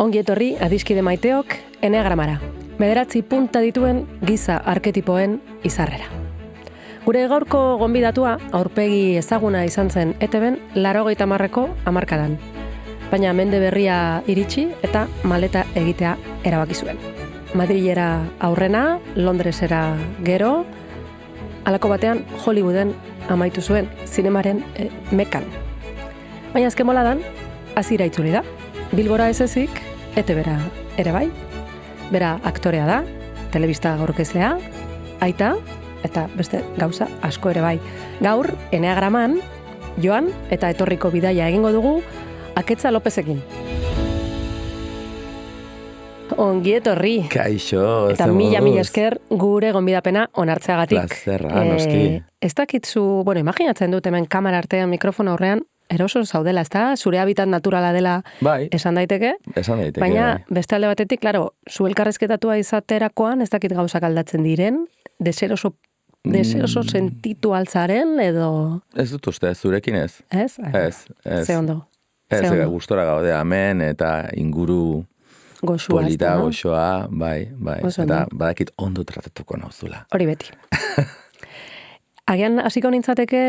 Ongi etorri adiskide maiteok Eneagramara. 9 punta dituen giza arketipoen izarrera. Gure gaurko gonbidatua aurpegi ezaguna izan zen ETBen 80ko hamarkadan. Baina mende berria iritsi eta maleta egitea erabaki zuen. Madrilera aurrena, Londresera gero, halako batean Hollywooden amaitu zuen zinemaren mekan. Baina azken boladan, azira itzuli da. Bilbora ez ezik, ETBera ere bai. Bera aktorea da, telebista aurkezlea, aita, eta beste gauza asko ere bai. Gaur, Eneagraman, joan eta etorriko bidaia egingo dugu Aketza Lopezekin. Ongi etorri. Kaixo, eta mila esker gure gonbidapena onartzeagatik. Plazerra, noski. Ez dakitzu, imaginatzen dut hemen kamera artean, mikrofona aurrean, eroso zaudela, ezta? Zure habitat naturala dela esan daiteke. Esan daiteke, baina, beste alde batetik, klaro, zu elkarrezketatua izaterakoan, ez dakit gauzak aldatzen diren, deseroso sentitu altzaren, edo... Ez dut uste, zurekin ez. Ez? Ez. Ze ondo. Ez, gustora gaude, amen, eta inguru... Goxua, polita, goxoa, bai. Oso Eta ondo. badakit ondo tratatuko nauzula. Hori beti. Agian hasiko nintzateke,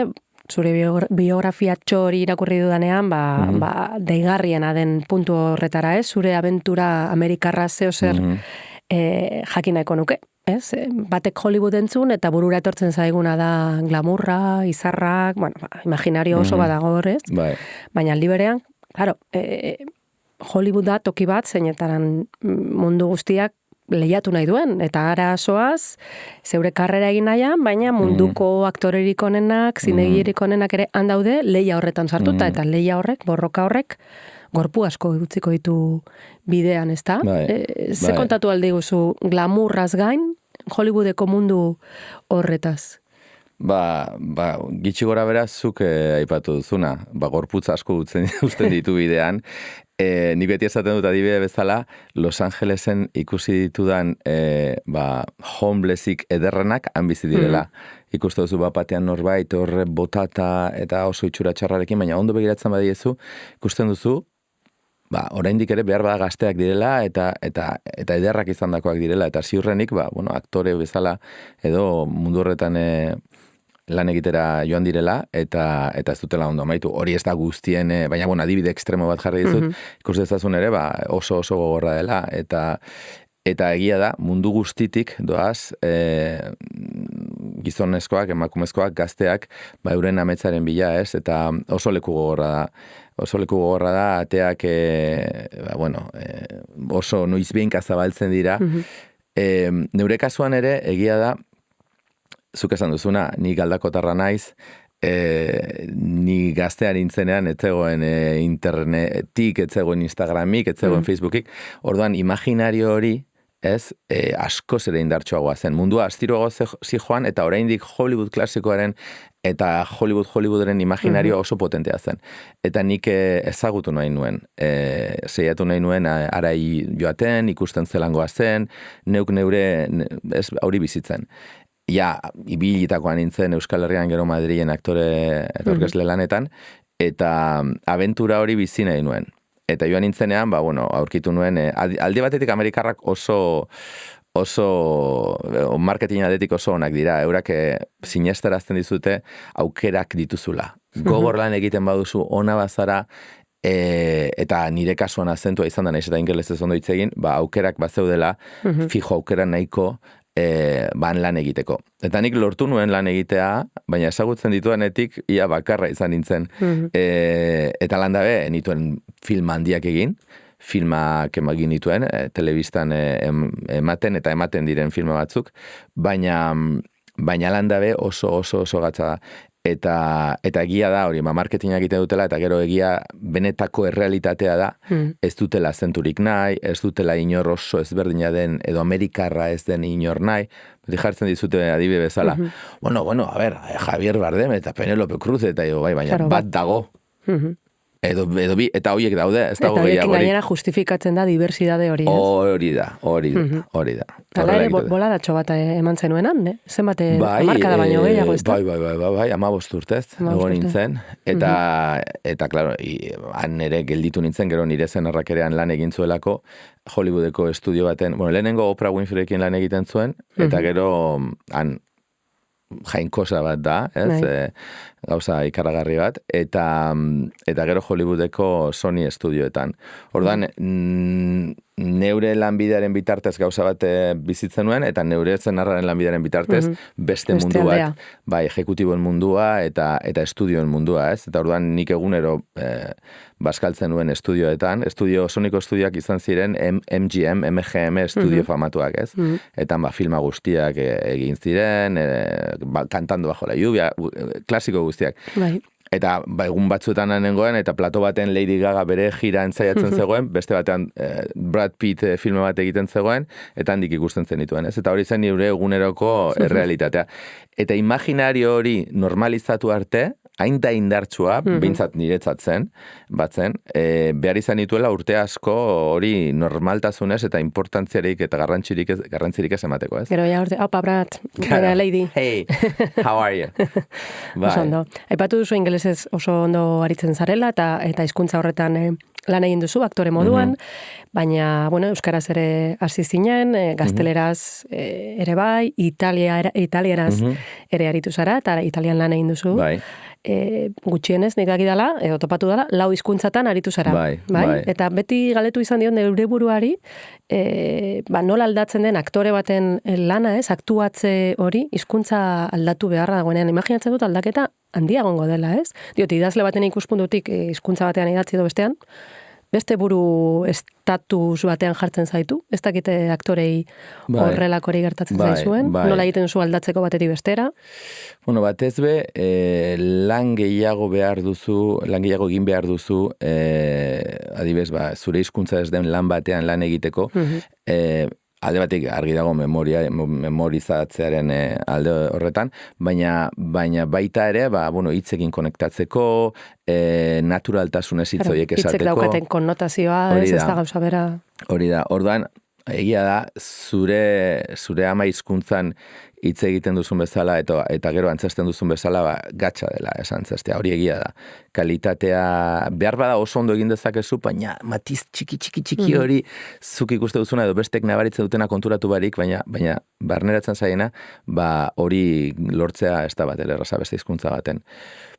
zure biografia txori irakurri dudanean, deigarriena den puntu horretara, ez? Zure abentura amerikarra zeo zer jakin nahiko nuke, ez? Batek Hollywood entzun eta burura etortzen zaiguna da glamurra, izarrak, imaginario oso badago hor, ez? Bai. Baina aldi berean, claro, Hollywood da toki bat, zeinetaran mundu guztiak lehiatu nahi duen, eta ara soaz, zeure karrera egin nahian, baina munduko aktorerik onenak, zinegirik onenak ere handaude, lehia horretan sartuta, eta lehia horrek, borroka horrek, gorpu asko utziko ditu bidean, ez da? Ze kontatu aldi guzu, glamurraz gain, Hollywoodeko mundu horretaz? Gitxi gora beraz, zuk aipatu duzuna, gorputz asko usten ditu bidean. Ni beti esaten dut adibide bezala, Los Angelesen ikusi ditudan homelessik ederrenak han bizi direla. Ikuste duzu batean norbait, horre botata eta oso itxura txarrarekin, baina ondo begiratzen badiezu, ikusten duzu, oraindik ere behar bada gazteak direla eta ederrak izandakoak direla, eta ziurrenik, aktore bezala edo mundu horretan lan egitera joan direla, eta ez dutela ondo amaitu. Hori ez da guztien, baina adibide ekstremo bat jarri dizut, ikus dezazun ere, oso gogorra dela, eta egia da, mundu guztitik doaz, gizonezkoak, emakumezkoak, gazteak, euren ametzaren bila, ez, eta oso leku gogorra da. Oso leku gogorra da, ateak, oso noizbeinka zabaltzen dira. Neure kasuan ere, egia da, zuk esan duzuna, ni galdakotarra naiz, ni gaztean intzenean, etzegoen internetik, etzegoen Instagramik, etzegoen Facebookik, orduan imaginario hori, ez, askoz ere indartsuagoa zen. Mundua astiroago zijoan, eta oraindik Hollywood klasikoaren eta Hollywooden imaginario oso potentea zen. Eta nik ezagutu nahi nuen, zeiatu nahi nuen arai joaten, ikusten zelangoa zen, neuk neure hori bizitzen. Ibilitakoan nintzen Euskal Herrian gero Madrilen aktore eta orkesle lanetan, eta abentura hori bizi nahi nuen. Eta joan nintzenean, aurkitu nuen, alde batetik Amerikarrak oso marketing aldetik oso onak dira, eurak sinesterazten dizute aukerak dituzula. Gogor lan egiten baduzu, ona bazara, eta nire kasuan azentua izan da, nahiz eta ingelesez ondo hitz egin, aukerak bazeudela, fijo aukera nahiko, lan egiteko. Eta nik lortu nuen lan egitea, baina ezagutzen dituanetik, ia bakarra izan nintzen. Eta landabe, nituen film handiak egin, filmak emagin nituen, telebistan ematen eta ematen diren filma batzuk, baina landabe oso gatza da. Eta egia da hori, marketingak egiten dutela, eta gero egia benetako errealitatea da, ez dutela zenturik nahi, ez dutela inor oso ezberdina den, edo Amerikarra ez den inor nahi, beti jartzen dizute adibide bezala. Javier Bardem eta Penelope Cruz, eta baina bat dago. Edo bi, eta horiek daude, ez dago gehiagorik. Eta horiek gainera justifikatzen da diversidade hori, ez? Hori da. Hala ere, boladatxo bat eman zenuenan, ne? Zenbat, hamarkada baino gehiago, ez da? Bai, 15 urtez, egon nintzen. Eta, klaro, han ere gelditu nintzen, gero nire zenarrakerean lan egin zuelako, Hollywoodeko estudio baten, lehenengo Oprah Winfreykin lan egiten zuen, eta gero han jainkosa bat da, ez? Gauza ikaragarri bat, eta gero Hollywoodeko Sony estudioetan. Ordan, neure lanbidearen bitartez gauza bat bizitzen nuen, eta neure zenarraren lanbidearen bitartez beste mundu bat, bai, ejecutiboen mundua eta estudioen mundua, ez? Eta ordan nik egunero baskaltzen nuen estudioetan, Soniko estudioak izan ziren MGM estudio famatuak, ez? Eta filma guztiak egin ziren, kantando bajo la lluvia, klasiko guztiak. Bai. Eta egun batzuetan nengoen, eta plato baten Lady Gaga bere jira entzaiatzen zegoen, beste batean Brad Pitt filme bat egiten zegoen, eta handik ikusten zenituen, ez? Eta hori zen nire eguneroko realitatea. Eta imaginario hori normalizatu arte, hain da indartsua, behintzat niretzat zen, behar izan dituela urte asko hori normaltasunez eta importantziarik eta garrantzirik ez emateko, ez? Gero ja urte, opa, Brad, gara Lady. Hey, how are you? Oso ondo. Aipatu duzu ingelesez oso ondo aritzen zarela, eta hizkuntza horretan lan egin duzu, aktore moduan, baina, euskaraz ere hasi zinen, gazteleraz ere bai, italieraz ere aritu zara, eta italian lan egin duzu. Bai. Gutxienez, nik daki edo topatu dala, 4 hizkuntzatan aritu zara. Bai. Eta beti galetu izan dion neure buruari, nola aldatzen den aktore baten lana, ez, aktuatze hori, hizkuntza aldatu beharra dagoenean. Imaginatzen dut aldaketa handia gongo dela, ez? Idazle baten ikuspuntutik hizkuntza batean idatzi edo bestean, beste buru estatus batean jartzen zaitu, ez dakite aktorei horrelakori gertatzen zaizuen, nola egiten zu aldatzeko batetik bestera? Batez be, lan gehiago egin behar duzu, adibez, zure hizkuntza ez den lan batean lan egiteko, alde batik argi dago memorizatzearen alde horretan, baina baita ere, hitzekin konektatzeko, naturaltasunez hitz horiek esateko. Hitzek daukaten konnotazioa, ez da gauza bera. Hori da, orduan, egia da, zure ama hizkuntzan hitz egiten duzun bezala eta gero antzesten duzun bezala gatsa dela esan zestea, hori egia da. Kalitatea behar bada oso ondo egin dezakezu, baina matiz txiki hori zuk ikuste duzuna edo bestek nabaritzen dutena konturatu barik, baina barneratzen zaiena, hori lortzea ez da bat erraza beste hizkuntza baten.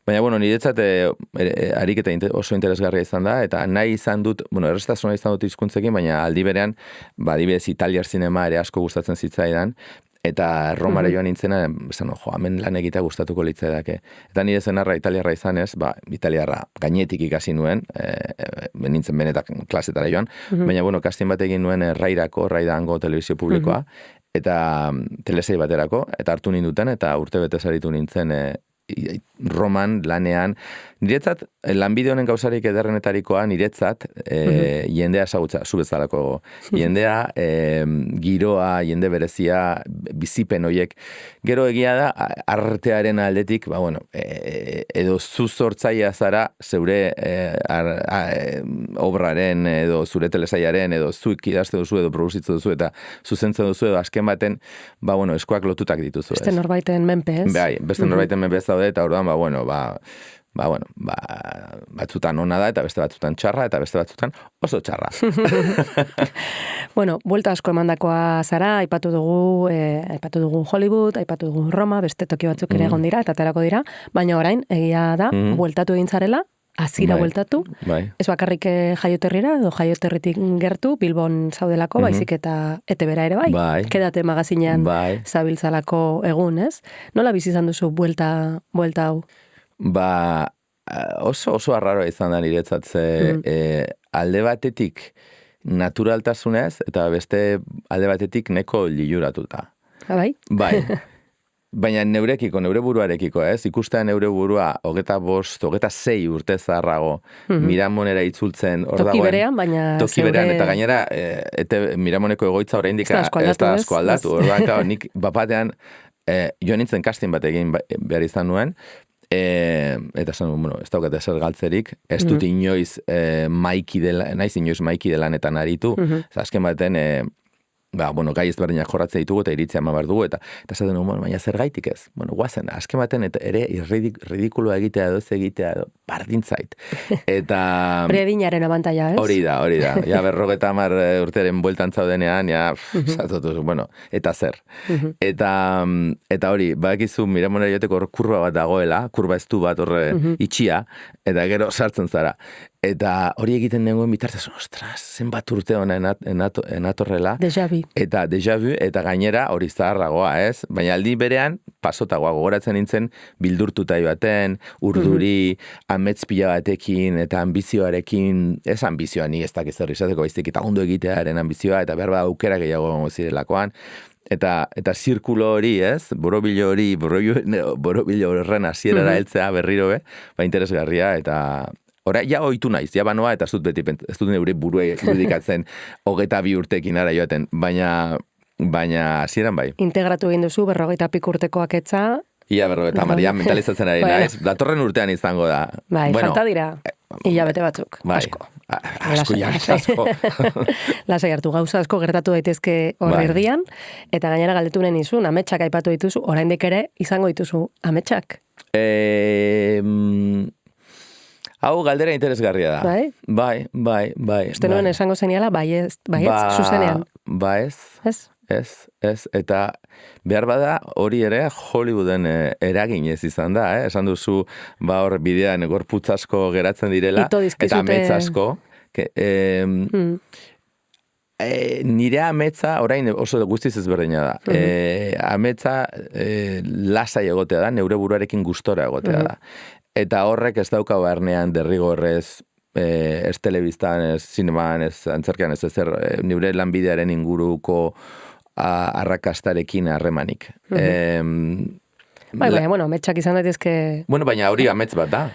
Baina, niretzat ariketa oso interesgarria izan da, eta nahi izan dut, errestasuna izan dut hizkuntzekin, baina aldi berean, adibidez italiar zinema ere asko gustatzen zitzaidan, eta Romara joan nintzena, hemen lan egitea gustatuko litzaidake. Eta nire zenarra italiarra izanez, italiarra gainetik ikasi nuen, nintzen benetak klasetara joan, baina, kastin bat egin nuen Raida hango telebizio publikoa, eta telesei baterako, eta hartu ninduten, eta urte bete saritu nintzen Roman, lanean, niretzat, lanbide honen gauzarik ederrenetarikoa, niretzat, jendea esagutza, zu bezalako jendea, giroa, jende berezia, bizipen hoiek, gero egia da, artearen aldetik, edo zu sortzaia zara, zeure obraren, edo zure telesaiaren, edo zuik idazte duzu, edo produzitzen duzu, eta zuzentzen duzu, edo azken baten, eskuak lotutak dituzu. Beste norbaiten menpe, ez? Bai, beste norbaiten menpe ez daude, eta orduan, batzutan ona da, eta beste batzutan txarra, eta beste batzutan oso txarra. Buelta asko emandakoa zara, aipatu dugu Hollywood, aipatu dugu Roma, beste toki batzuk ere egon dira, eta aterako dira, baina orain, egia da, bueltatu egin zarela, azira bueltatu, ez bakarrik jaioterrira, edo jaioterritik gertu, Bilbon zaudelako, baizik eta etebera ere bai, kedate magazinean zabiltzalako egun, ez? Nola bizi izan duzu buelta hau? Oso arraroa izan da niretzat, alde batetik naturaltasunez, eta beste alde batetik neko liluratuta. Bai? Bai. Baina neure buruarekiko, ez? Ikustea neure burua 26 urte zaharrago Miramonera itzultzen. Toki berean, baina... Toki berean, eta gainera, Miramoneko egoitza oraindik ez da asko aldatu. Orduan, nik bapatean, joan nintzen casting bat egin behar izan nuen, eta esan, bueno, ez daukat ezer galtzerik, ez dut inoiz maiki delanetan aritu, azken baten, gai ezberdinak jorratzea ditugu eta iritzia eman behar dugu, eta esaten dugu, baina zer gaitik ez? Bueno, guazen, azken baten ere ridikuloa egitea edo ez egitea edo bardintzait. Eta... Hori edinaren abantaia, ez? Hori da. Ja, 50 urteren bueltan zaudenean, zatotu, bueno, eta zer. Eta hori, badakizu, Miramonera joteko hor kurba bat dagoela, kurba estu bat horre itxia, eta gero sartzen zara. Eta hori egiten nengoen bitartez, ostras, zenbat urte hona enatorrela. Déjà vu. Eta déjà vu, eta gainera hori zaharragoa, ez? Baina aldi berean, pasotagoa gogoratzen nintzen, bildurtuta joaten, urduri, amets pila batekin, eta ambizioarekin, ez ambizioa ni ez dakiz zer izateko baizik, eta ondo egitearen ambizioa, eta behar bat aukera gehiago zirelakoan. Eta zirkulo hori, ez? Borobilo horren hasierara heltzea berriro be, interesgarria, eta... Hora, ohitu naiz, banoa, eta ez dut neure burua irudikatzen 22 urtekin ara joaten, baina hasieran bai. Integratu egin duzu, 40 urtekoak etza. Ia 40, Maria, mentalizatzen ari naiz, datorren urtean izango da. Bai, falta dira, hilabete batzuk, asko. Asko. Lasai hartu, gauza asko gertatu daitezke hor erdian, eta gainera galdetu nahi nizun, ametsak aipatu dituzu, oraindik ere izango dituzu ametsak. Hau galdera interesgarria da. Bai. Uste nuen esango zeniala, baietz, zuzenean. Ez. Eta behar bada hori ere Hollywooden eraginez izan da, Esan duzu, hor bidean gorputz asko geratzen direla, eta amets asko. Nire ametsa, orain oso guztiz ezberdina da. Ametsa lasai egotea da, neure buruarekin gustora egotea da. Eta horrek ez dauka barnean derrigorrez, ez telebistan, ez zineman, ez antzerkean, ez ezer, nire lanbidearen inguruko arrakastarekin harremanik. Bueno, ametsak izan daitezke... Bueno, baina hori amets bat da.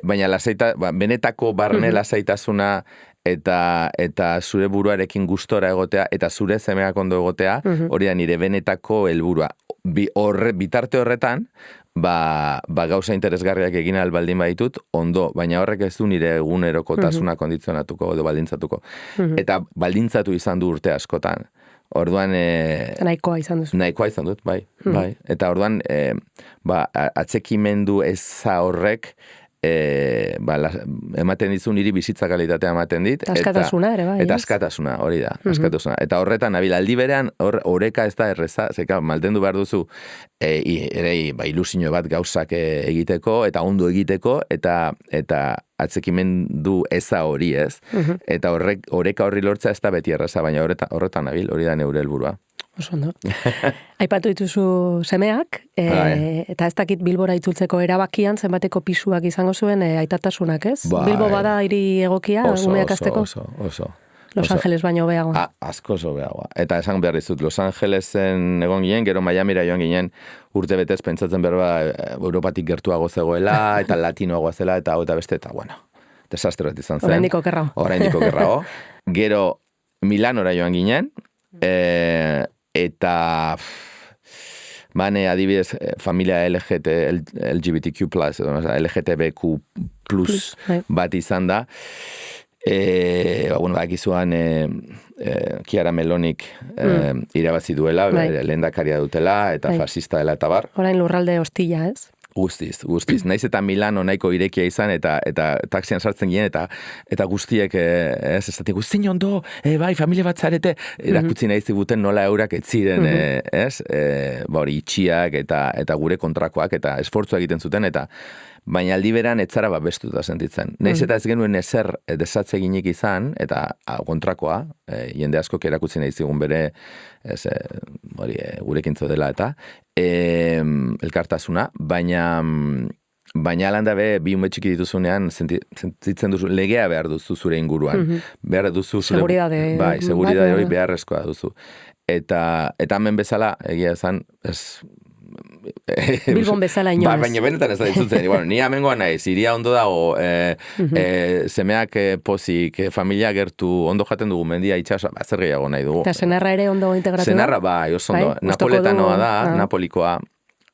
Baina lasaita, benetako barne lasaitasuna eta zure buruarekin gustora egotea, eta zure semeak ondo egotea, hori da nire benetako helburua. Bitarte horretan, gauza interesgarriak egin albaldin baditut, ondo, baina horrek ez du nire egunerokotasuna kondizionatuko edo baldintzatuko. Eta baldintzatu izan du urte askotan. Orduan... Nahikoa izan duzu. Nahikoa izan dut, bai. Eta orduan, atzekimendu eza horrek, ematen dizu niri bizitza kalitatea ematen dit. Askatasuna ere, bai. Eta askatasuna, hori da, askatasuna. Eta horretan, aldi berean, oreka ez da erreza, zeka, maltendu behar duzu, ilusio bat gauzak egiteko, eta ondo egiteko, eta atzekimendu eza hori ez. Eta oreka horri lortza ez da beti erreza, baina horretan nabil, hori da neure helburua. Oso ondo. Aipatu dituzu semeak, eta ez dakit Bilbora itzultzeko erabakian, zenbateko pisuak izango zuen aitatasunak, ez? Bilbo bada hiri egokia, umeak azteko? Oso. Los Angeles baino beagoa. Asko oso beagoa. Eta esan behar dizut, Los Angelesen egon ginen, gero Miamira joan ginen, urte betez pentsatzen berba Europatik gertuago zegoela, eta latinoagoa zela, eta beste, eta bueno, desastre bat izan zen. Oraindiko okerrago. Gero Milanora joan ginen, eta bane adibidez familia LGBTQ+, LGTBQ+ bat izan da. Ekizuan Chiara Melonik irabazi duela, lehendakaria dutela, eta fascista dela eta bar. Orain lurralde hostila, ez? Guztiz. Naiz eta Milano nahiko irekia izan, eta taxian sartzen ginen, eta guztiek, esatik, guztien ondo, bai, familia bat zarete, erakutzi nahi ziguten nola eurak etziren, hori itxiak, eta gure kontrakoak, eta esfortzua egiten zuten, baina aldi beran etzara babestuta sentitzen. Naiz eta ez genuen ezer desatze ginik izan, eta kontrakoa, jende askok erakutzi nahi zigun bere, gurekin dela eta, elkartasuna, baina alanda bi ume txiki dituzunean, sentitzen duzu, legea behar duzu zure inguruan. Behar duzu zure... Seguridade. Bai, seguridade hori beharrezkoa duzu. Eta hemen bezala, egia esan, Bilbon bezala inoaz. Baina benetan ez da ditzutzen. Ni amengoa naiz, iria ondo dago, semeak pozik, familia gertu, ondo jaten dugu mendia itxasa, zer gehiago nahi dugu. Eta senarra ere ondo integratu da? Senarra, bai, oso ondo. Napoletanoa da, Napolikoa,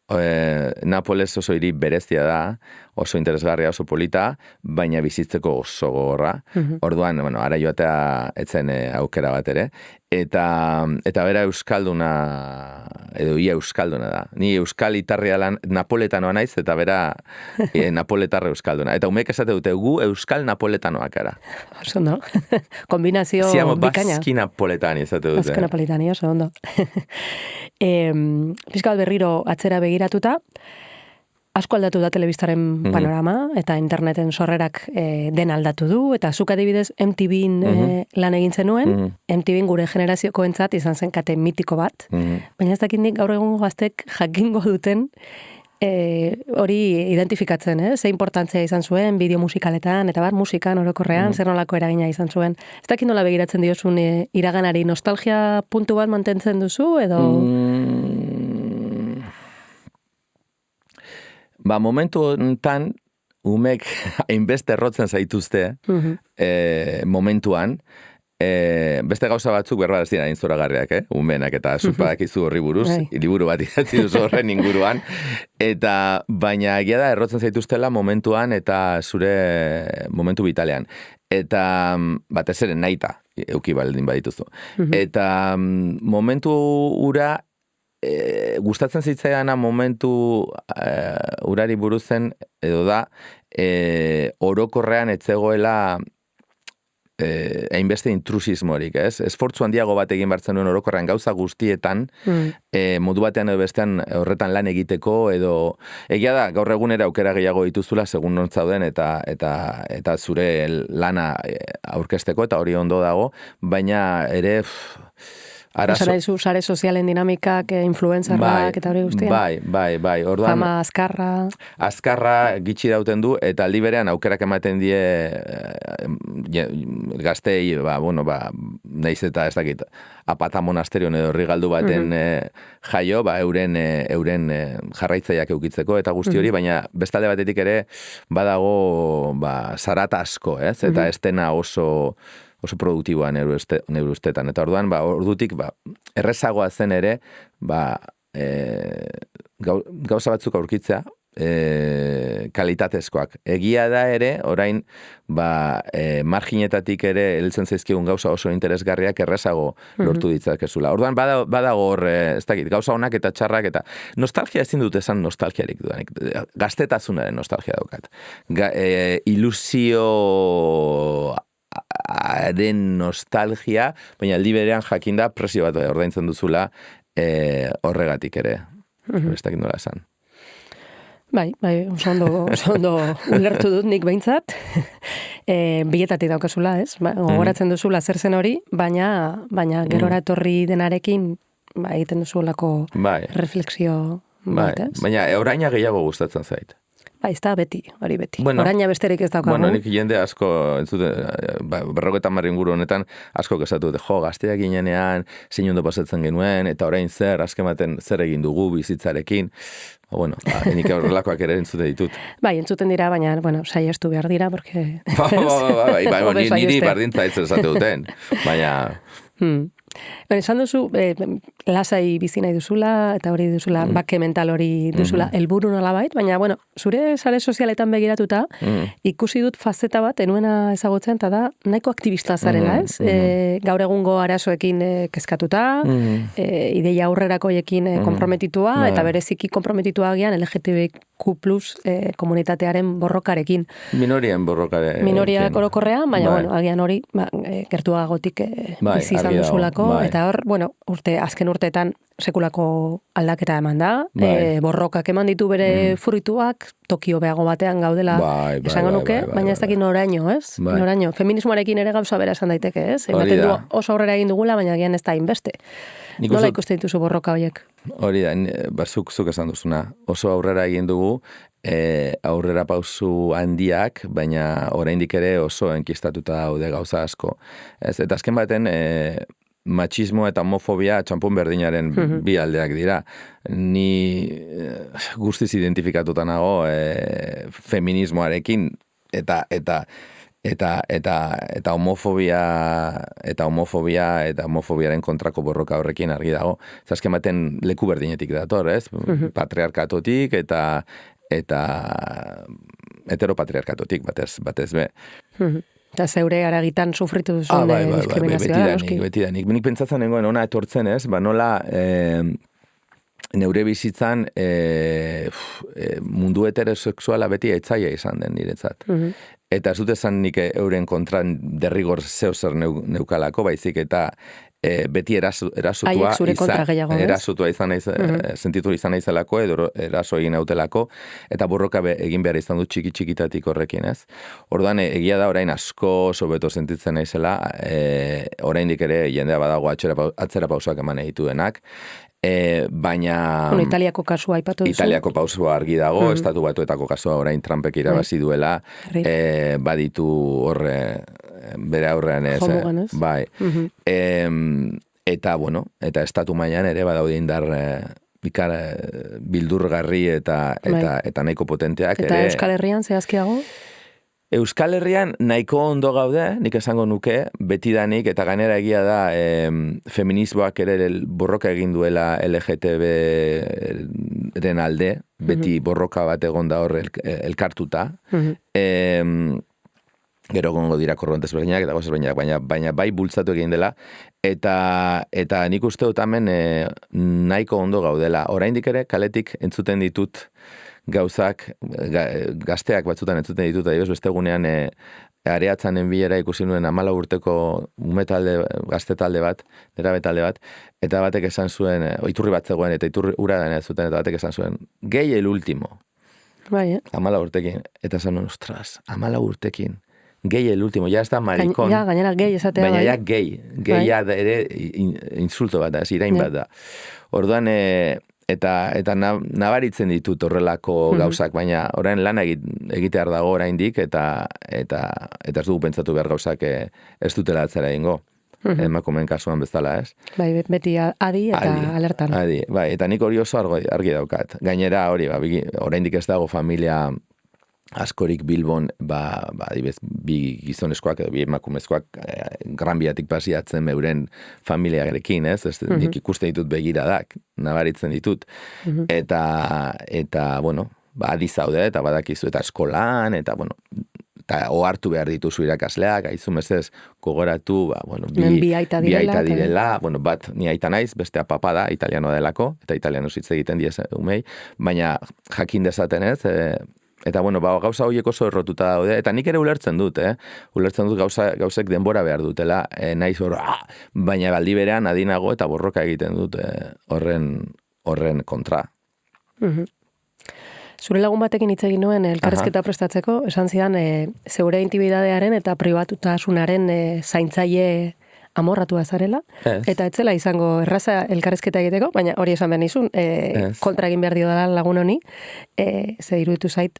Napoles oso hiri berezia da, oso interesgarria, oso polita, baina bizitzeko oso gogorra. Orduan, bueno, ara joatea etzen aukera bat ere. Eta bera euskalduna, edo ia euskalduna da. Ni euskal itarria napoletanoa naiz, eta bera napoletarra euskalduna. Eta umek esate dute, gu euskal napoletanoak ara. Oso ondo. Kombinazio Ziamo, bikaina. baski napoletani esate dute. Baski napoletani, oso ondo. Pizka bat berriro atzera begiratuta, asko aldatu da telebistaren panorama, eta interneten sorrerak den aldatu du, eta zuk adibidez MTVn lan egin zenuen, MTVn gure generaziokoentzat izan zen kate mitiko bat, baina ez dakindik gaur egungo gaztek jakingo duten hori identifikatzen, ze importantzia izan zuen, bideo musikaletan, eta musikan orokorrean, zer nolako eragina izan zuen. Ez dakit nola begiratzen diozun iraganari, nostalgia puntu bat mantentzen duzu, edo... Momentu honetan, umek hainbeste errotzen zaituzte momentuan, beste gauza batzuk berba ez dira zoragarriak, umenak eta zupak izu horri buruz, liburu bat idatzi duzu horren inguruan, eta baina egia da errotzen zaituztela momentuan eta zure momentu vitalean. Eta batez ere nahita, euki baldin badituzu. Eta momentu ura, gustatzen zitzaiana momentu urari buruzen edo da orokorrean etzegoela hainbeste intrusismorik, ez? Esfortzu handiago bat egin bartzen duen orokorrean gauza guztietan modu batean edo bestean horretan lan egiteko edo egia da gaur egunera aukera gehiago dituzula segun non zauden eta zure lana aurkezteko eta hori ondo dago, baina ere sare sozialen dinamikak, influencerrak eta hori guztia. Bai. Orduan, fama azkarra gitxi dauten du, eta aldi berean aukerak ematen die gaztei, naiz eta ez dakit, apata monasterion edo rigaldu baten jaio, euren jarraitzaileak eukitzeko eta guzti hori, baina bestalde batetik ere badago zarata asko, ez? Eta ez dena oso produktiboa neure ustetan. Eta orduan, ordutik, errezagoa zen ere, gauza batzuk aurkitzea, kalitatezkoak. Egia da ere, orain, marginetatik ere heltzen zaizkigun gauza oso interesgarriak errezago lortu ditzakezula. Orduan, badago hor, ez dakit, gauza honak eta txarrak, eta nostalgia ezin dut esan nostalgiarik dudanik. Gaztetasunaren nostalgia daukat. Ilusio den nostalgia, baina aldi berean jakinda presio bat ordaintzen duzula horregatik ere. Ez dakit nola esan. Bai, oso ondo ulertu dut nik behintzat. Biletatik daukazula, ez? Gogoratzen duzula zer zen hori, baina gerora etorri denarekin egiten duzulako refleksio bat, ez? Baina oraina gehiago gustatzen zait. Ez da beti, hori beti. Oraina besterik ez daukagu. Nik jende asko, entzute, 50 inguru honetan, asko kesatu dute, gazteak ginenean, zein ondo pasatzen genuen, eta orain azkematen zer egin dugu bizitzarekin. Nik horrelakoak ere entzute ditut. Entzuten dira, baina, saiestu behar dira, porque... Niri bardintza ez esate duten, baina... Esan duzu, lasai bizi nahi duzula, eta hori duzula, bake mental hori duzula, helburu nolabait, baina, zure sare sozialetan begiratuta, ikusi dut fazeta bat, enuena ezagutzen, eta da, nahiko aktivista zarela, ez? Gaur egungo arazoekin kezkatuta, ideia aurrerakoiekin konprometitua, eta bereziki konprometitua agian LGTBQ+ komunitatearen borrokarekin. Minorian borrokarekin. Minoriak orokorrean, baina, agian hori, gertuagotik bizi izan duzulako, eta hor, azken urteetan sekulako aldaketa eman da, borrokak eman ditu bere fruituak, Tokio beago batean gaudela esango nuke, baina ez dakit noraino, ez? Noraino, feminismoarekin ere gauza bera esan daiteke, ez? Ematen du oso aurrera egin dugula, baina agian ez da inbeste. Nola ikusten dituzu borroka horiek? Hori da, zuk esan duzuna, oso aurrera egin dugu, aurrera pausu handiak, baina oraindik ere oso enkistatuta daude gauza asko. Eta azken baten, machismo eta homofobia txampon berdinaren bi aldeak dira. Ni guztiz identifikatuta nago feminismoarekin eta eta homofobiaren kontrako borroka horrekin argi dago. Zasken baten leku berdinetik dator, ez? Patriarkatotik eta heteropatriarkatotik batez be. Eta zeure aragitan sufritu duzun diskriminazioa. Betidanik. Nik pentsatzen nengoen ona etortzen, ez? Nola neure bizitzan mundu heterosexuala beti etzaia izan den niretzat. Eta ez dut esan nik euren kontran derrigor zer neukalako, baizik eta beti erasutua izan naiz, sentitu izan naizelako, edo eraso egin nautelako, eta borroka egin behar izan dut txikitatik horrekin, ez? Orduan, egia da orain asko sobeto sentitzen naizela, oraindik ere jendea badago atzera pausak eman egituenak, baina... Italiako kasua aipatu duzu. Italiako pausua argi dago, Estatu Batuetako kasua orain Trumpek irabazi duela, baditu horre bere aurrean ez. Jomugan ez. Bai. Eta, bueno, eta estatu mailan ere badaude indar bildurgarri eta nahiko potenteak. Eta Euskal Herrian zehazkiago? Euskal Herrian nahiko ondo gaude, nik esango nuke, betidanik, eta gainera egia da feminismoak ere borroka egin duela LGTB-ren alde, beti borroka bat egon da hor elkartuta. Gero gongo dira korronte ezberdinak eta ezberdinak, baina bai bultzatu egin dela, eta nik uste dut hemen nahiko ondo gaudela. Oraindik ere kaletik entzuten ditut gauzak, gazteak batzutan entzuten ditut, adibidez beste egunean areatzanen bilera ikusi nuen 14 urteko gazte talde bat, nerabe talde bat, eta batek esan zuen, iturri bat zegoen, eta iturri ura dena zuten, eta batek esan zuen, gay el último. Bai, 14 urtekin, eta esan nuen, ostras, 14 urtekin. Gay el último, ya está maricón. Gainera gay esatea. Baina ja gay ere insulto bat da, irain bat da. Orduan, eta nabaritzen ditut horrelako gauzak, baina orain lana egitear dago oraindik, eta ez dugu pentsatu behar gauzak ez dutela atzera egingo. Emakumeen kasuan bezala, ez? Bai, beti adi eta alertan. Adi, bai, eta nik hori oso argi daukat. Gainera hori, oraindik ez dago familia askorik Bilbon, adibez, bi gizoneskoak edo bi emakumezkoak Gran Biatik pasiatzen euren familiarekin, ez? Nik ikusten ditut begiradak, nabaritzen ditut. Eta bueno, adi zaude, eta badakizu, eta eskolan, eta, bueno, eta ohartu behar dituzu irakasleak, aizu mesez gogoratu, bi aita direla, bueno, bat ni aita naiz, bestea papa da, italianoa delako, eta italianoz hitz egiten diez umei, baina jakin dezaten ez, eta, bueno, gauza horiek oso errotuta daude, eta nik ere ulertzen dut, ulertzen dut gauzek denbora behar dutela, naiz hor, baina baldi berean adinago eta borroka egiten dut horren kontra. Zure lagun batekin hitz egin nuen elkarrizketa prestatzeko, esan zidan zeure intimidadearen eta pribatutasunaren zaintzaile amorratua zarela, eta etzela izango erraza elkarrizketa egiteko, baina hori esan behar nizun, kontra egin behar dio dela lagun honi, ze iruditu zait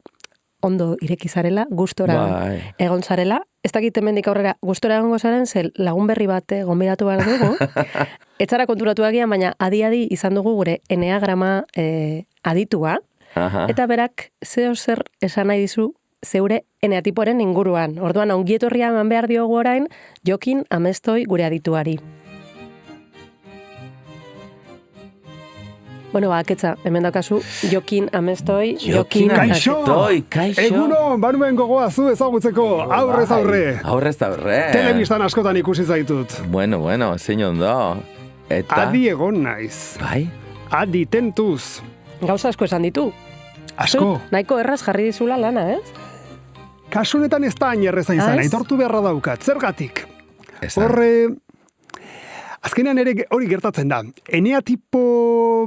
ondo ireki zarela, gustora egon zarela, ez dakit hemendik aurrera gustora egongo zaren, ze lagun berri bat gonbidatu behar dugu, etzara konturatu agian, baina adi izan dugu gure eneagrama aditua, eta berak zeo zer esan nahi dizu zeure eneatiporen inguruan. Orduan, ongietorria eman behar diogu orain, Jokin Amestoi gure adituari. Bueno, aketza, hemen daukazu, Jokin Amestoi, Jokin Amestoi, kaixo! Eguno, banuen gogoa zu ezagutzeko, aurrez aurre. Aurrez aurre. Telebistan askotan ikusi zaitut. Bueno, zein ondo. Eta... Adi egon naiz. Bai? Adi tentuz. Gauza asko esan ditu. Asko. Nahiko erraz jarri dizula lana, ez? Kasunetan ez da hain erreza izan, aitortu beharra daukat. Zergatik? Horre... Azkenean ere hori gertatzen da. Eneatipo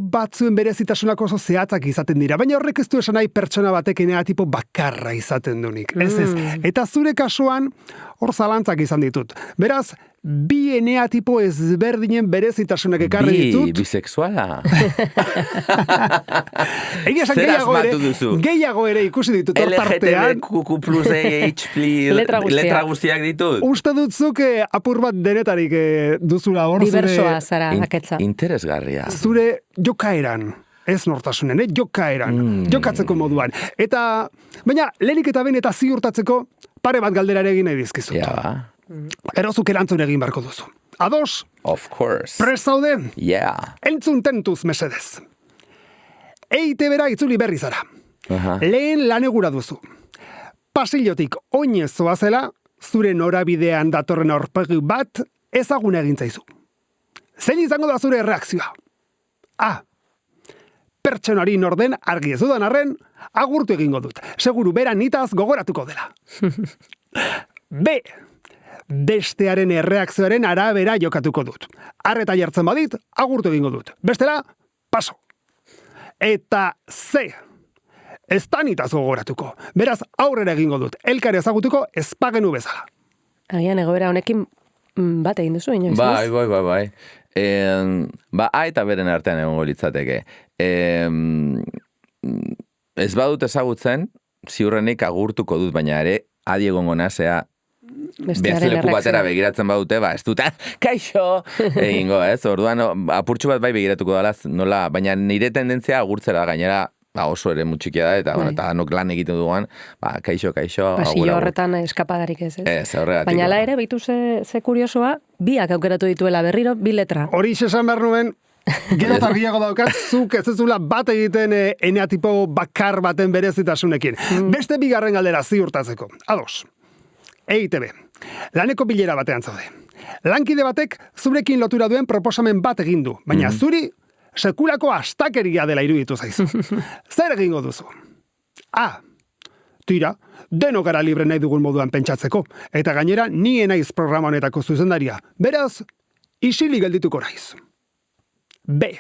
batzuen berezitasunak oso zehatzak izaten dira, baina horrek ez du esan nahi pertsona batek eneatipo bakarra izaten dunik. Ez. Eta zure kasuan hor zalantzak izan ditut. Beraz, bi eneatipo ezberdinen berezitasunak ekarri ditut. Bisexuala. Egia esan gehiago ere ikusi ditut hor tartean. LGTBQ plus letra guztiak ditut. Uste dutzuk apur bat denetarik duzula hor. Diversoa zara, aketza. Interesgarria. Zure jokaeran. Ez nortasunen, jokaeran. Jokatzeko moduan. Baina, lehenik eta behin eta ziurtatzeko, pare bat galdera egin nahi dizkizut. Ja. Erozuk erantzun egin beharko duzu. Ados? Of course. Prest zaude? Yeah. Entzun tentuz, mesedez. EITB-ra itzuli berri zara. Lehen lanegura duzu. Pasillotik oinez zoazela, zure norabidean datorren aurpegi bat ezaguna egin zaizu. Zein izango da zure reakzioa? A. Pertsonari norden argi ez dudan arren, agurtu egingo dut. Seguru bera nitaz gogoratuko dela. B. Bestearen erreakzioaren arabera jokatuko dut. Arreta jartzen badit, agurtu egingo dut. Bestela, paso. Eta C. Ez da nitaz gogoratuko. Beraz, aurrera egingo dut. Elkar ezagutuko ezpagenu bezala. Agian egoera honekin bat egin duzu, inoiz? Bai. A eta beren artean egongo litzateke. Ez badut ezagutzen, ziurrenik agurtuko dut, baina ere, adi egongo nazea, behazeleku batera begiratzen badute, ez dut, kaixo, egingo, ez? Orduan, apurtxu bat bai begiratuko dala, nola, baina nire tendentzia agurtzera gainera, oso ere mutxikia da, eta nok lan egiten duguan, kaixo. Pasillo horretan eskapadarik ez. Horregatik. Baina ala ere, behitu ze kuriosoa, biak aukeratu dituela berriro, bi letra. Hori esan behar nuen, gero targiago daukat, zuk ez ezula bat egiten eneatipo bakar baten berezitasunekin. Beste bigarren galdera ziurtatzeko. Ados. EITB. Laneko bilera batean zaude. Lankide batek zurekin lotura duen proposamen bat egin du, baina zuri sekulako astakeria dela iruditu zaizu. Zer egingo duzu? A. Tira, denok gara libre nahi dugun moduan pentsatzeko, eta gainera ni naiz programa honetako zuzendaria. Beraz, isili geldituko naiz. B.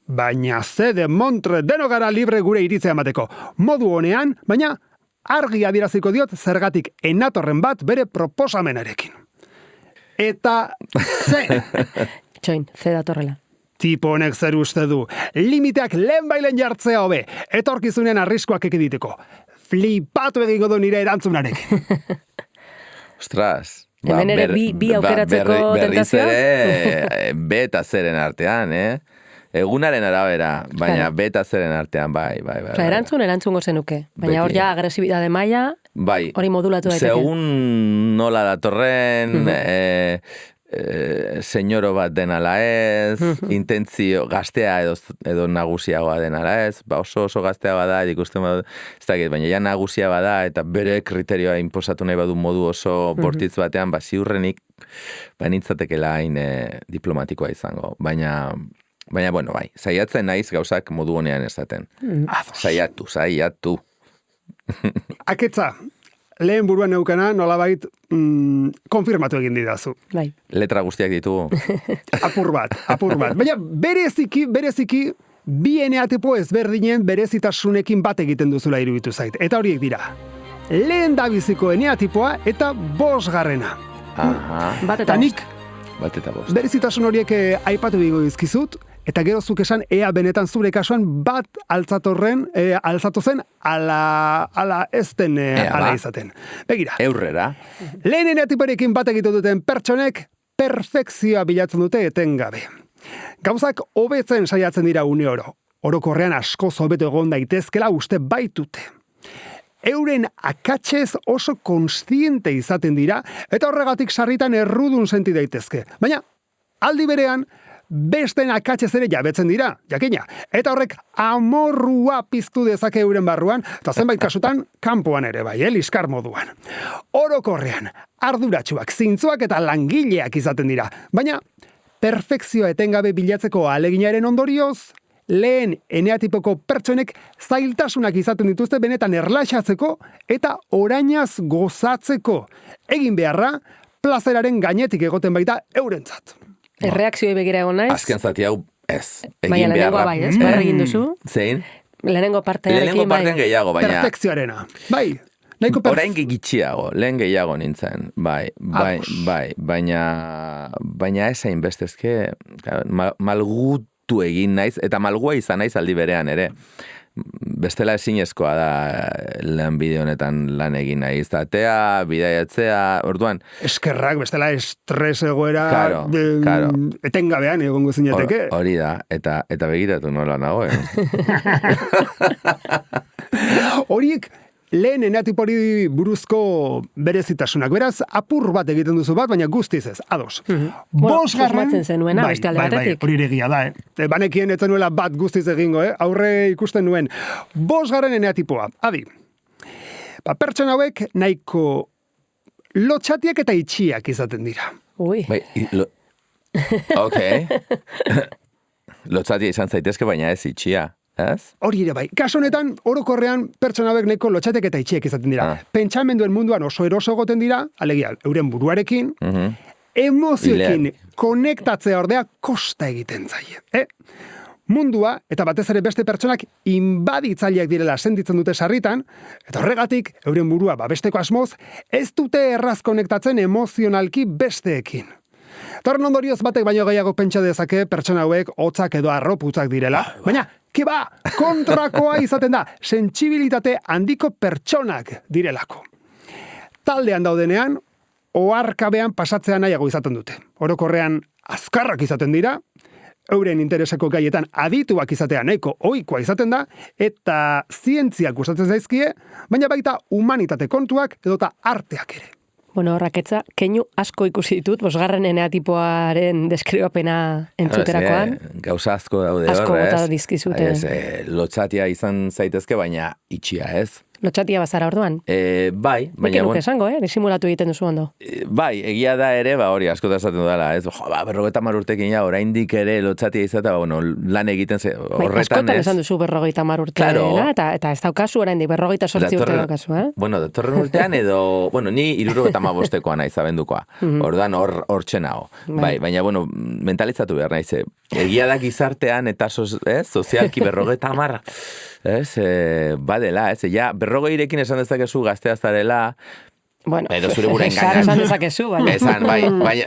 Baina ze de montre denok gara libre gure iritzea emateko. Modu honean, baina argi adieraziko diot zergatik enatorren bat bere proposamenarekin. Eta C. Txoin, C datorrela. Tipo honek zer uste du. Limiteak lehenbailen jartzea hobe. Etorkizunean arriskuak ekiditeko. Flipatu egingo du nire erantzunarekin. Ostras. Hemen ere bi aukeratzeko tentazioa? Berriz ere, B eta zeren artean, Egunaren arabera, baina B eta zeren artean, bai. Erantzungo zenuke. Baina hor ja agresibidade maila, hori modulatu daiteke. Segun nola datorren, senyoro bat den ala ez, intentzio gaztea edo nagusiagoa den ala ez, oso gaztea bada, ikusten badu, ez dakit, baina ja nagusia bada, eta bere kriterioa inposatu nahi badu modu oso bortitz batean, ziurrenik, nintzatekela hain diplomatikoa izango, baina, bueno, bai, saiatzen naiz gauzak modu honean esaten. Saiatu. Aketza, lehen buruan neukana, nolabait, konfirmatu egin didazu. Bai. Letra guztiak ditugu. Apur bat. Baina bereziki, bi eneatipo ezberdinen berezitasunekin bat egiten duzula iruditu zait. Eta horiek dira. Lehen da biziko eneatipoa eta 5. Bat eta bost. Bat eta bost. Berezitasun horiek aipatu digo dizkizut, eta gero zuk esan ea benetan zure kasuan bat altzatu zen ala ez den ala izaten. Begira. Eurrera. Lehen eneatiporekin bat egiten duten pertsonek perfekzioa bilatzen dute etengabe. Gauzak hobetzen saiatzen dira une oro. Orokorrean askoz hobeto egon daitezkela uste baitute. Euren akatsez oso konstiente izaten dira, eta horregatik sarritan errudun senti daitezke. Baina, aldi berean, besten akatsez ere jabetzen dira, jakina. Eta horrek amorrua piztu dezake euren barruan, eta zenbait kasutan, kanpoan ere bai, liskar moduan. Orokorrean, arduratsuak, zintzuak eta langileak izaten dira. Baina, perfekzioa etengabe bilatzeko aleginaren ondorioz, lehen eneatipoko pertsonek zailtasunak izaten dituzte benetan erlaxatzeko eta orainaz gozatzeko. Egin beharra, plazeraren gainetik egoten baita eurentzat. Erreakzioi begira egon naiz? Azken zati hau, ez. Baina lehenengoa bai, ez? Egin duzu? Zein? Lehenengo partearekin bai. Gehiago, baina... Perfekzioarena. Bai. Orain gitxiago, lehen gehiago nintzen, baina esain bestezke, malgut egin naiz, eta malgua izan naiz aldi berean ere. Bestela ezinezkoa da lan bideo honetan lan egin nahi izatea, bidaiatzea, orduan. Eskerrak, bestela estres egoera etengabean egongo zinateke. Hori da, eta begiratu nola nago, Horiek lehen eneatipori buruzko berezitasunak. Beraz, apur bat egiten duzu bat, baina guztiz ez, ados. Bosgarren... Bueno, zenuena, beste alde batetik. Hori egia da, Banekien etzen nuela bat guztiz egingo, Aurre ikusten nuen. 5. eneatipoa, adi. Pertsona hauek nahiko lotxatiak eta itxiak izaten dira. Ui. Ok. Lotxatia izan zaitezke, baina ez itxia. Ez? Hori ere bai. Kaso honetan, orokorrean pertsona hauek nahiko lotxatek eta itxiek izaten dira. Pentsamenduen munduan oso eroso goten dira, alegia, euren buruarekin, emozioekin konektatzea ordea kosta egiten zaie. Mundua, eta batez ere beste pertsonak inbaditzaileak direla sentitzen dute sarritan, eta horregatik, euren burua babesteko asmoz, ez dute erraz konektatzen emozionalki besteekin. Torren ondorioz batek baino gehiago pentsa dezake pertsona hauek hotzak edo arroputzak direla, baina Keba, kontrakoa izaten da, sentsibilitate handiko pertsonak direlako. Taldean daudenean, oharkabean pasatzea nahiago izaten dute. Orokorrean, azkarrak izaten dira, euren intereseko gaietan adituak izatea nahiko ohikoa izaten da, eta zientziak gustatzen zaizkie, baina baita humanitate kontuak edota arteak ere. Bueno, horraketza, keinu asko ikusi ditut, 5. eneatipoaren deskribapena entzuterakoan. Gauza asko daude hor, asko bota dizkizute. Lotxatia izan zaitezke, baina itxia, ez? Lotxatia bazara orduan? Bai. Baina nuke esango, disimulatu egiten duzu ondo. Bai, egia da ere, hori askota esaten dudala, ez? 50 urtekin ja, oraindik ere lotxatia izatea, lan egiten horretan, ez? Askotan esan duzu 50 urte, eta ez daukazu oraindik 58 urte daukazu, Bueno, datorren urtean edo, ni 75koa naiz abendukoa. Orduan hor txenao. Bai, baina, mentalizatu behar naiz, egia da gizartean eta sozialki 50, ez? Badela, ez? Ja, 50rekin esan dezakezu gaztea zarela, bueno, edo zure bura engañan. Esan dezakezu, baina.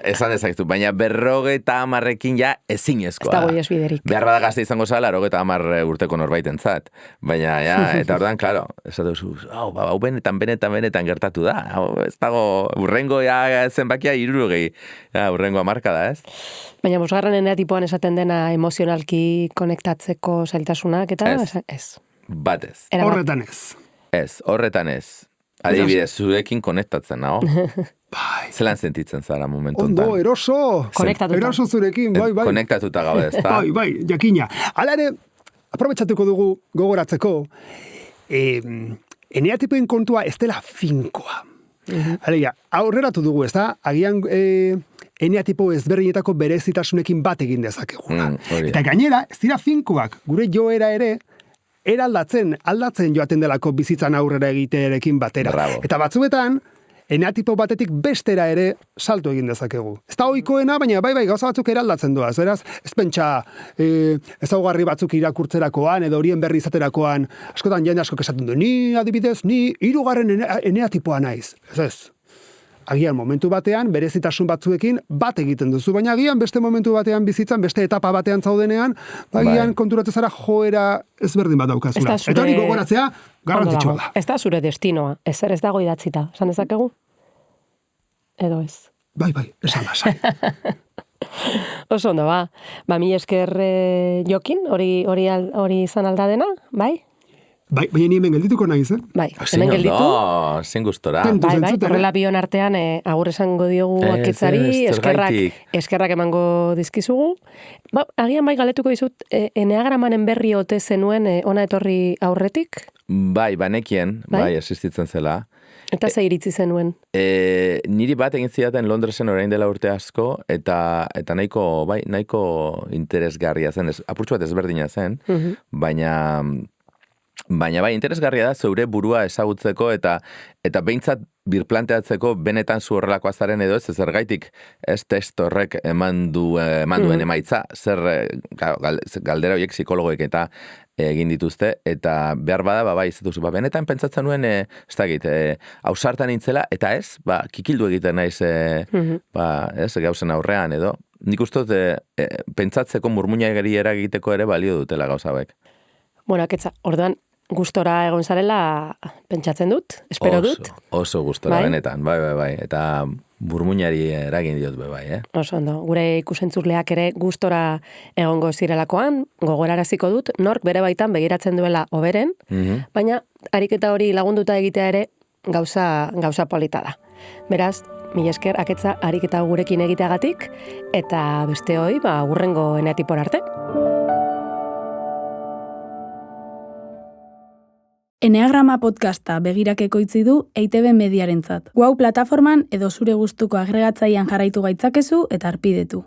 Esan dezakezu, baina 50rekin ja ezinezkoa. Ez dago iesbiderik. Behar bada gazte izango zala, 50 urteko norbaitentzat. Baina, eta ordan, klaro, esatu zu, hau benetan gertatu da. Ez dago, urrengo zenbakia 60, urrengo marka da, ez? Baina 5. eneatipoan esaten dena emozionalki konektatzeko zailtasunak, eta ez. Batez. Horretan ez. Ez, horretan ez. Adibidez, zurekin konektatzen, nago? Bai. Zelan sentitzen zara momentu enten? Ondo, eroso. Konektatuta. Eroso zurekin, bai. Konektatuta gabe, ez da? Bai, jakina. Hala ere, aprobetxatuko dugu gogoratzeko, eneatipoen kontua ez dela finkoa. Alegia, aurreratu dugu, ez da? Agian eneatipo ezberdinetako berezitasunekin bat egin dezakeguna. Eta gainera, ez dira finkoak, gure joera ere, aldatzen joaten delako bizitzan aurrera egitearekin batera. Bravo. Eta batzuetan, eneatipo batetik bestera ere salto egin dezakegu. Ez da ohikoena, baina bai, gauza batzuk eraldatzen doaz. Beraz, ez pentsa ezaugarri batzuk irakurtzerakoan, edo horien berri izaterakoan, askotan jende asko esaten du, ni adibidez, ni 3. eneatipoa naiz. Ez. Agian momentu batean, berezitasun batzuekin bat egiten duzu, baina agian beste momentu batean bizitzan, beste etapa batean zaudenean, agian konturatu zara joera ezberdin bat daukazula. Eta hori gogoratzea garrantzitsua da. Ez da zure destinoa, ez dago idatzita, esan dezakegu? Edo ez? Bai, esan da, sai. Oso ondo, mila esker Jokin, hori izan alda dena, bai? Bai, baina ni hemen geldituko naiz, Bai, hemen gelditu. Zin gustora. Bai, horrela bion artean, agur esango diogu akitzari, eskerrak emango dizkizugu. Agian bai galetuko dizut, eneagramanen berri ote zenuen ona etorri aurretik? Bai, banekien, bai, existitzen zela. Eta ze iritzi zenuen? Niri bat egin zidaten Londresen orain dela urte asko, eta nahiko interesgarria zen, apurtxu bat ezberdina zen, Baina bai, interesgarria da zeure burua ezagutzeko eta behintzat birplanteatzeko benetan zu horrelakoa zaren edo ez zergaitik ez test horrek eman duen emaitza, zer galdera horiek psikologoek eta egin dituzte, eta behar bada, bai, izetuzu, benetan pentsatzen nuen, ez dakit, hausartan nintzela, eta ez, kikildu egiten naiz, gauzen aurrean edo. Nik uste pentsatzeko murmuñagari eragiteko ere balio dutela gauza hauek. Bueno, aketza, orduan, gustora egon zarela pentsatzen dut, espero dut. Oso gustora, benetan, bai. Eta, burmuinari eragin diot bai, Oso ondo, gure ikusentzurleak ere gustora egongo zirelakoan, gogoraraziko dut, nork bere baitan begiratzen duela hoberen, baina ariketa hori lagunduta egitea ere gauza polita da. Beraz, mila esker, aketza ariketa gurekin egiteagatik, eta beste hoi, hurrengo eneatipor arte. Eneagrama podcasta begirak ekoitzi du EITB Mediarentzat. Hau plataforman edo zure gustuko agregatzailean jarraitu gaitzakezu eta arpidetu.